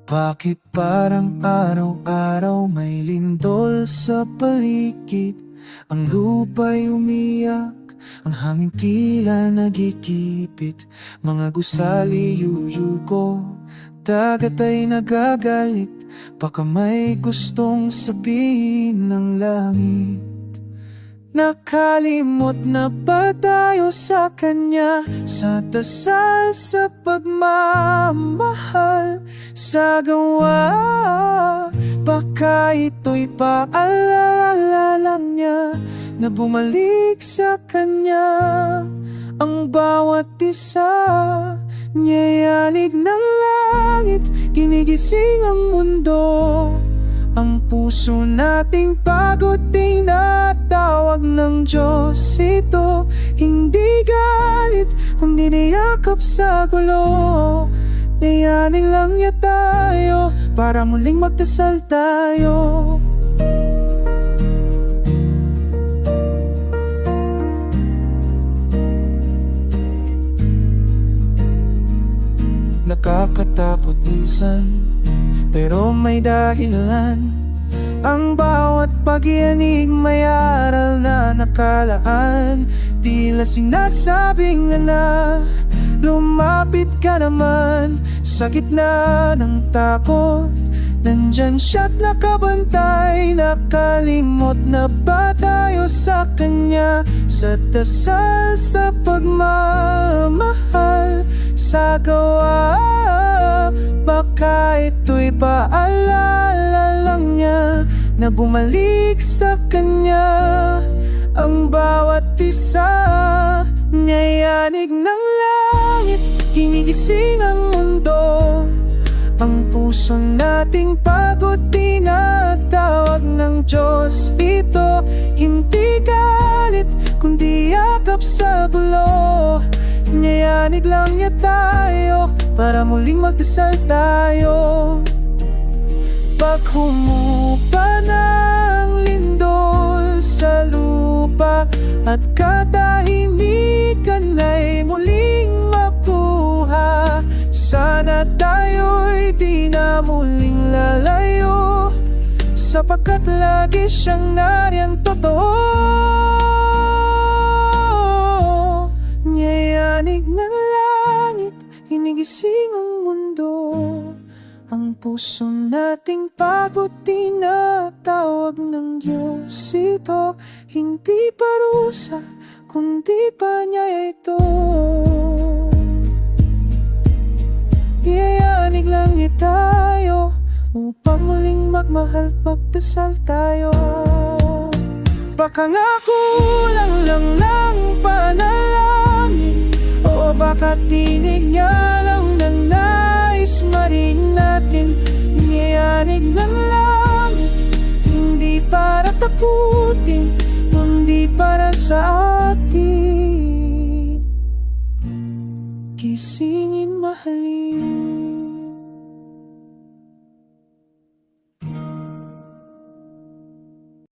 Bakit parang araw-araw may lindol sa paligid? Ang lupa'y umiyak, ang hangin tila nagikipit. Mga gusali yuyuko, dagat ay nagagalit. Baka may gustong sabihin ng langit. Nakalimot na ba tayo sa kanya? Sa dasal, sa pagmamahal, sa gawa? Baka ito'y paalala lang niya na bumalik sa kanya. Ang bawat isa, niyayanig ng langit, ginigising ang mundo. Ang puso nating pagod, tinatawag ng Diyos ito. Hindi galit, kundi niyakap sa gulo. Niyanig lang niya tayo, para muling magdasal tayo. Nakakatakot minsan, pero may dahilan. Ang bawat pag-ianig may aral na nakalaan. Tila sinasabing na lumapit ka naman. Sa gitna ng takot, nandyan siya't nakabantay. Nakalimot na ba tayo sa kanya? Sa dasal, sa pagmamahal, sa gawa? Baka ito'y paalala lang niya na bumalik sa kanya. Ang bawat isa, niyayanig ng langit, ginigising ang mundo. Ang puso nating pagod, tinatawag ng Diyos ito. Hindi galit, kundi yakap sa gulo. Niyayanig lang niya tayo, para muling magdasal tayo. Pag humupa ng lindol sa lupa at katahimikan ay muling makuha, sana tayo'y di na muling lalayo, sapagkat lagi siyang nariyan totoo. Niyayanig ng langit, ginigising ang mundo. Ang puso nating pagod, tinatawag ng Diyos ito. Hindi parusa, kundi panyaya ito. Niyayanig lang niya tayo, upang muling magmahal, magdasal tayo. Baka nga kulang lang ng panalangin, o baka tinig niya lang na nais marinig natin. Niyayanig ng langit, hindi para takutin, kundi para sa atin. Gisingin, mahalin.